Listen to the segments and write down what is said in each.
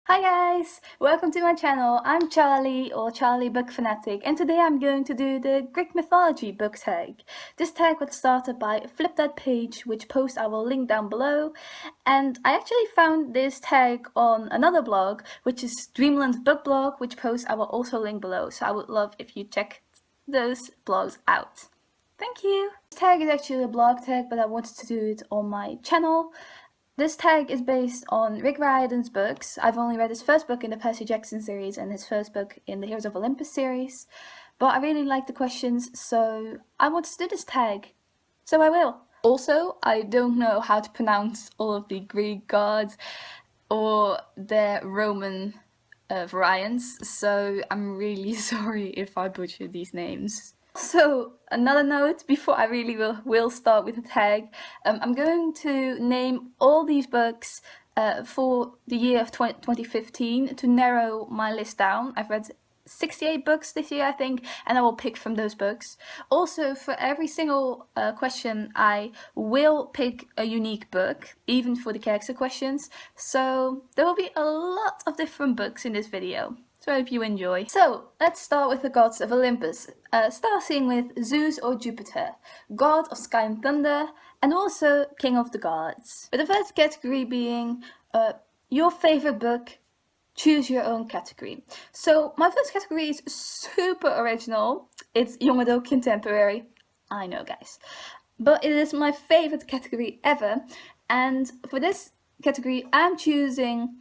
Hi guys! Welcome to my channel. I'm Charlie, or Charlie Book Fanatic, and today I'm going to do the Greek Mythology book tag. This tag was started by Flip That Page, which post I will link down below, and I actually found this tag on another blog, which is Dreamland's book blog, which post I will also link below, so I would love if you check those blogs out. Thank you! This tag is actually a blog tag, but I wanted to do it on my channel. This tag is based on Rick Riordan's books. I've only read his first book in the Percy Jackson series and his first book in the Heroes of Olympus series, but I really like the questions, so I wanted to do this tag. So I will. Also, I don't know how to pronounce all of the Greek gods or their Roman variants, so I'm really sorry if I butcher these names. So, another note before I really will start with the tag, I'm going to name all these books for the year of 2015 to narrow my list down. I've read 68 books this year, I think, and I will pick from those books. Also, for every single question, I will pick a unique book, even for the character questions. So, there will be a lot of different books in this video. So I hope you enjoy. So, let's start with the gods of Olympus, starting with Zeus or Jupiter, god of sky and thunder, and also king of the gods. With the first category being your favorite book, choose your own category. So my first category is super original. It's young adult contemporary. I know, guys. But it is my favorite category ever. And for this category, I'm choosing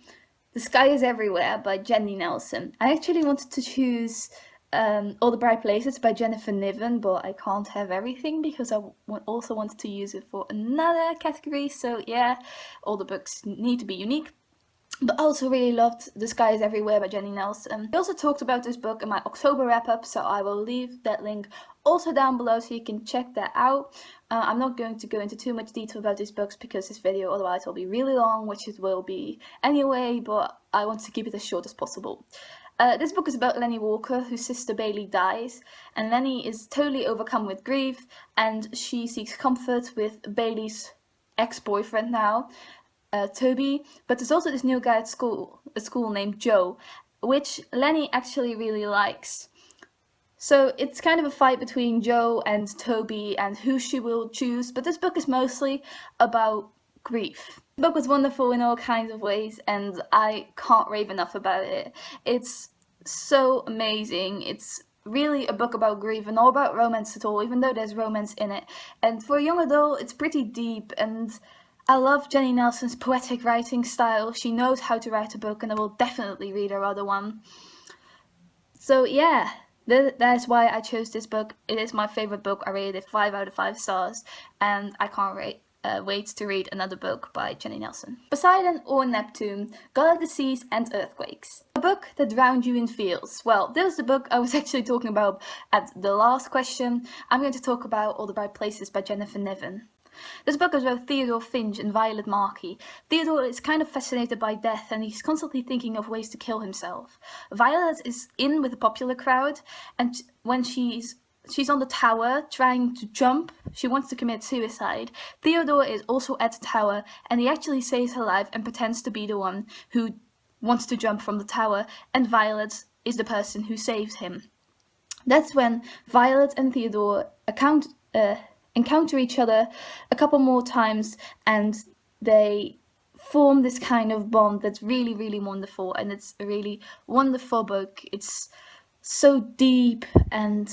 The Sky is Everywhere by Jandy Nelson. I actually wanted to choose All the Bright Places by Jennifer Niven, but I can't have everything because I also wanted to use it for another category. So yeah, all the books need to be unique. But I also really loved The Sky is Everywhere by Jandy Nelson. I also talked about this book in my October wrap-up, so I will leave that link also down below so you can check that out. I'm not going to go into too much detail about these books because this video otherwise will be really long, which it will be anyway, but I want to keep it as short as possible. This book is about Lenny Walker, whose sister Bailey dies, and Lenny is totally overcome with grief, and she seeks comfort with Bailey's ex-boyfriend now, Toby, but there's also this new guy at school named Joe, which Lenny actually really likes. So it's kind of a fight between Joe and Toby and who she will choose, but this book is mostly about grief. The book was wonderful in all kinds of ways and I can't rave enough about it. It's so amazing. It's really a book about grief and not about romance at all, even though there's romance in it. And for a young adult, it's pretty deep, and I love Jandy Nelson's poetic writing style. She knows how to write a book, and I will definitely read her other one. So yeah, that is why I chose this book. It is my favorite book. I rated it 5 out of 5 stars, and I can't wait to read another book by Jandy Nelson. Poseidon or Neptune, god of the seas and earthquakes. A book that drowned you in feels. Well, this was the book I was actually talking about at the last question. I'm going to talk about All the Bright Places by Jennifer Niven. This book is about Theodore Finch and Violet Markey. Theodore is kind of fascinated by death and he's constantly thinking of ways to kill himself. Violet is in with the popular crowd, and when she's on the tower trying to jump, she wants to commit suicide. Theodore is also at the tower and he actually saves her life and pretends to be the one who wants to jump from the tower, and Violet is the person who saves him. That's when Violet and Theodore encounter each other a couple more times and they form this kind of bond that's really, really wonderful, and it's a really wonderful book. It's so deep and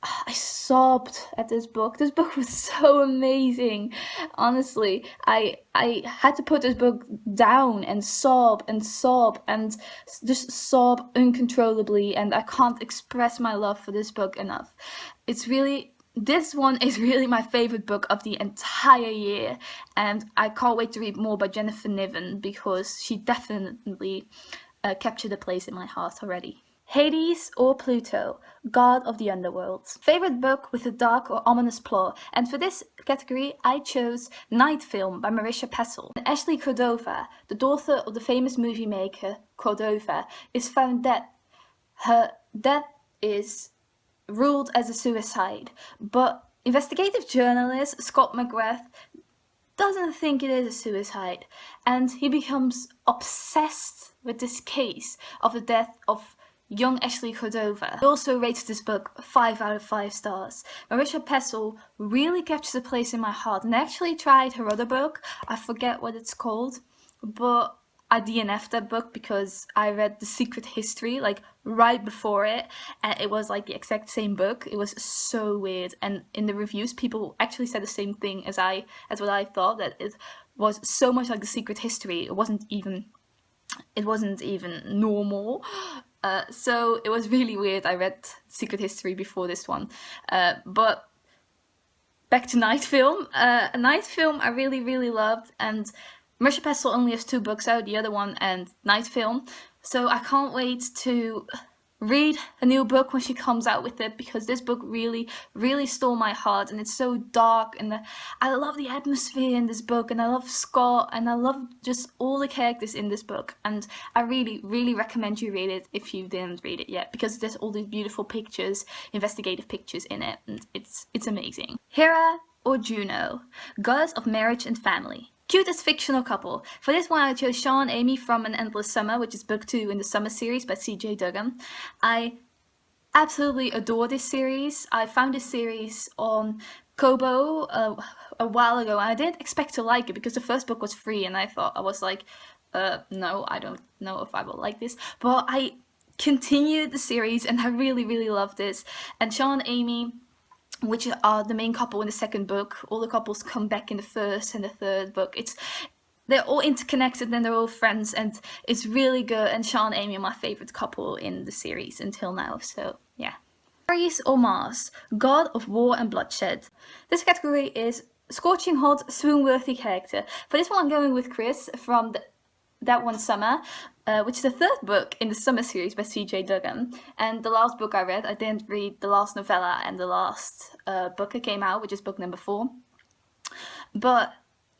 I sobbed at this book. This book was so amazing. Honestly, I had to put this book down and sob and just sob uncontrollably, and I can't express my love for this book enough. This one is really my favorite book of the entire year, and I can't wait to read more by Jennifer Niven because she definitely captured a place in my heart already. Hades or Pluto, god of the underworld. Favorite book with a dark or ominous plot, and for this category I chose Night Film by Marisha Pessl. And Ashley Cordova, the daughter of the famous movie maker Cordova, is found dead. Her death is ruled as a suicide, but investigative journalist Scott McGrath doesn't think it is a suicide, and he becomes obsessed with this case of the death of young Ashley Cordova. He also rates this book 5 out of 5 stars. Marisha Pessl really captures a place in my heart, and I actually tried her other book. I forget what it's called, but I DNF'd that book because I read The Secret History like right before it, and it was like the exact same book. It was so weird, and in the reviews people actually said the same thing as what I thought, that it was so much like The Secret History. It wasn't even normal. So it was really weird. I read Secret History before this one, but back to Night Film. Night Film I really loved, and Marisha Pessl only has 2 books out, the other one and Night Film, so I can't wait to read a new book when she comes out with it, because this book really stole my heart, and it's so dark, and I love the atmosphere in this book, and I love Scott, and I love just all the characters in this book, and I really recommend you read it if you didn't read it yet, because there's all these beautiful pictures, investigative pictures in it, and it's amazing. Hera or Juno, goddess of marriage and family. Cutest fictional couple. For this one I chose Sean and Amy from An Endless Summer, which is book 2 in the Summer series by C.J. Duggan. I absolutely adore this series. I found this series on Kobo a while ago, and I didn't expect to like it because the first book was free, and I was like, no, I don't know if I will like this. But I continued the series, and I really loved this. And Sean and Amy, which are the main couple in the second book, all the couples come back in the first and the third book. They're all interconnected and they're all friends, and it's really good. And Sean and Amy are my favorite couple in the series until now, so yeah. Ares or Mars, god of war and bloodshed. This category is scorching hot, swoon-worthy character. For this one I'm going with Chris from That One Summer, which is the 3rd book in the Summer series by C.J. Duggan. And the last book I read, I didn't read the last novella and the last book that came out, which is book number 4. But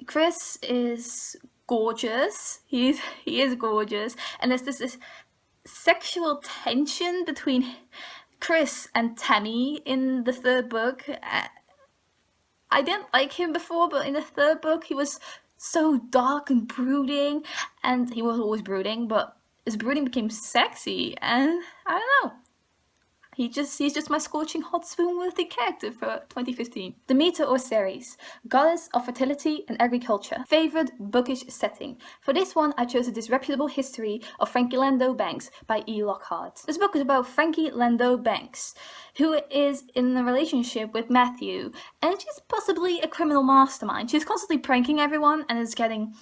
Chris is gorgeous. He is gorgeous. And there's this sexual tension between Chris and Tammy in the 3rd book. I didn't like him before, but in the 3rd book he was so dark and brooding, and he was always brooding, but his brooding became sexy, and I don't know. He's just my scorching hot swoon-worthy character for 2015. Demeter or Ceres, goddess of fertility and agriculture. Favorite bookish setting. For this one I chose a Disreputable History of Frankie Landau-Banks by E. Lockhart. This book is about Frankie Landau-Banks, who is in a relationship with Matthew, and she's possibly a criminal mastermind. She's constantly pranking everyone, and it's getting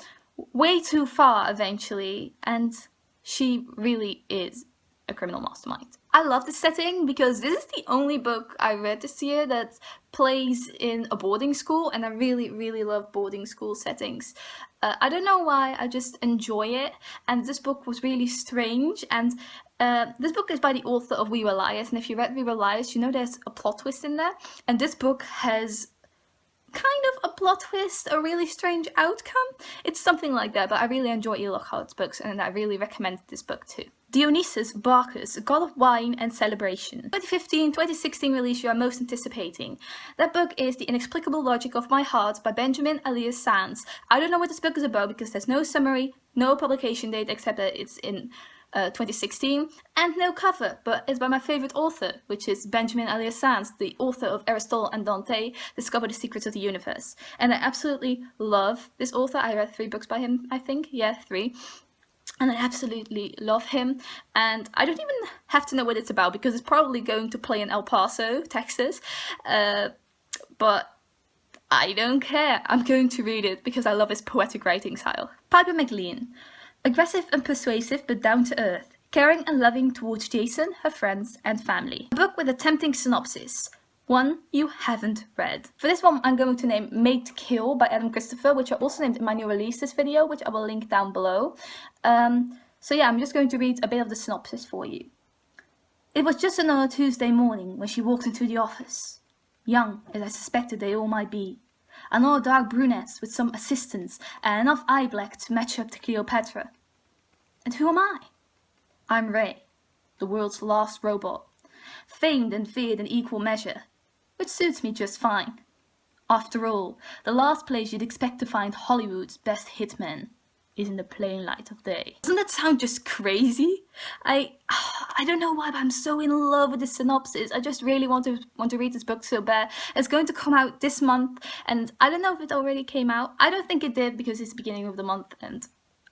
way too far eventually, and she really is a criminal mastermind. I love this setting because this is the only book I read this year that plays in a boarding school, and I really love boarding school settings. I don't know why, I just enjoy it, and this book was really strange, and this book is by the author of We Were Liars, and if you read We Were Liars, you know there's a plot twist in there, and this book has kind of a plot twist, a really strange outcome. It's something like that, but I really enjoy E. Lockhart's books, and I really recommend this book too. Dionysus Bacchus, god of wine and celebration. 2015-2016 release you are most anticipating. That book is The Inexplicable Logic of My Heart by Benjamin Alire Sáenz. I don't know what this book is about because there's no summary, no publication date except that it's in 2016, and no cover, but it's by my favorite author, which is Benjamin Alire Sáenz, the author of Aristotle and Dante, Discover the Secrets of the Universe. And I absolutely love this author. I read 3 books by him, I think. Yeah, 3. And I absolutely love him, and I don't even have to know what it's about because it's probably going to play in El Paso, Texas, but I don't care. I'm going to read it because I love his poetic writing style. Piper McLean. Aggressive and persuasive but down to earth, caring and loving towards Jason, her friends and family. A book with a tempting synopsis. One you haven't read. For this one I'm going to name Made to Kill by Adam Christopher, which I also named in my new releases video, which I will link down below. So yeah, I'm just going to read a bit of the synopsis for you. It was just another Tuesday morning when she walked into the office. Young, as I suspected they all might be. And all dark brunettes with some assistants and enough eye black to match up to Cleopatra. And who am I? I'm Ray, the world's last robot. Famed and feared in equal measure, which suits me just fine. After all, the last place you'd expect to find Hollywood's best hitman is in the plain light of day. Doesn't that sound just crazy? I don't know why, but I'm so in love with the synopsis. I just really want to read this book so bad. It's going to come out this month, and I don't know if it already came out. I don't think it did because it's the beginning of the month, and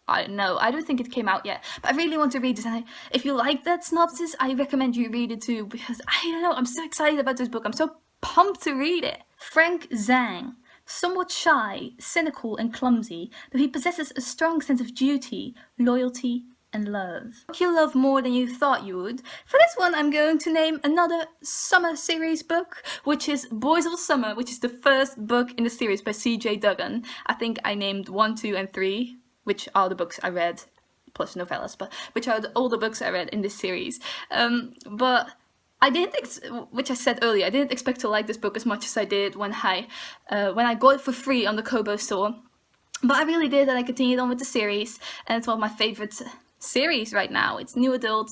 I don't think it came out yet. But I really want to read this, and if you like that synopsis, I recommend you read it too, because I don't know, I'm so excited about this book. I'm so pumped to read it. Frank Zhang. Somewhat shy, cynical and clumsy, but he possesses a strong sense of duty, loyalty and love. You love more than you thought you would. For this one, I'm going to name another summer series book, which is Boys of Summer, which is the first book in the series by C.J. Duggan. I think I named 1, 2 and 3, which are the books I read, plus novellas, but which are all the books I read in this series. But I didn't, which I said earlier, I didn't expect to like this book as much as I did when I got it for free on the Kobo store. But I really did, and I continued on with the series, and it's one of my favorite series right now. It's new adult,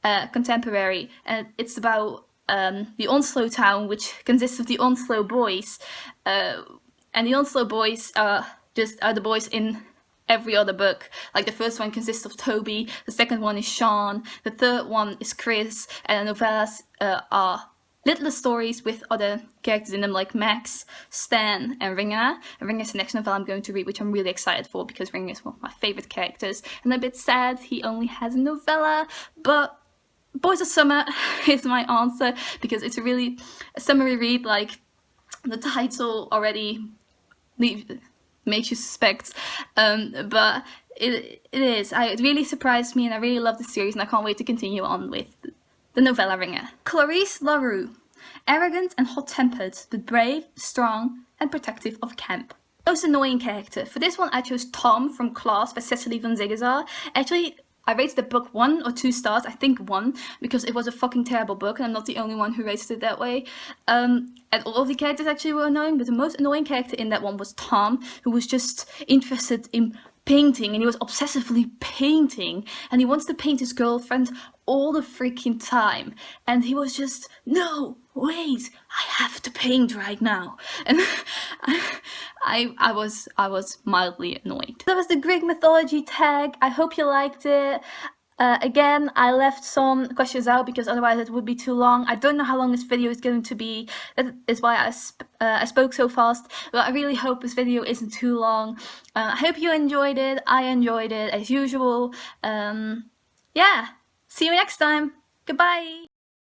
contemporary, and it's about the Onslow town, which consists of the Onslow boys, and the Onslow boys are the boys in every other book. Like the first one consists of Toby, the second one is Sean, the third one is Chris, and the novellas are little stories with other characters in them like Max, Stan, and Ringer. And Ringer is the next novella I'm going to read, which I'm really excited for because Ringer is one of my favorite characters. And I'm a bit sad he only has a novella, but Boys of Summer is my answer because it's a really summery read. Like the title already makes you suspect, but it is. It really surprised me, and I really love the series, and I can't wait to continue on with the novella Ringer. Clarice LaRue, arrogant and hot-tempered, but brave, strong, and protective of camp. Most annoying character. For this one, I chose Tom from Class by Cecily von Ziegesar. Actually, I rated the book 1 or 2 stars, I think 1, because it was a fucking terrible book, and I'm not the only one who rated it that way. And all of the characters actually were annoying, but the most annoying character in that one was Tom, who was just interested in painting, and he was obsessively painting, and he wants to paint his girlfriend all the freaking time, and he was just, no, wait, I have to paint right now. And I was mildly annoyed. That was the Greek mythology tag. I hope you liked it. Again, I left some questions out because otherwise it would be too long. I don't know how long this video is going to be. That is why I spoke so fast. But I really hope this video isn't too long. I hope you enjoyed it. I enjoyed it as usual. Yeah, see you next time. Goodbye.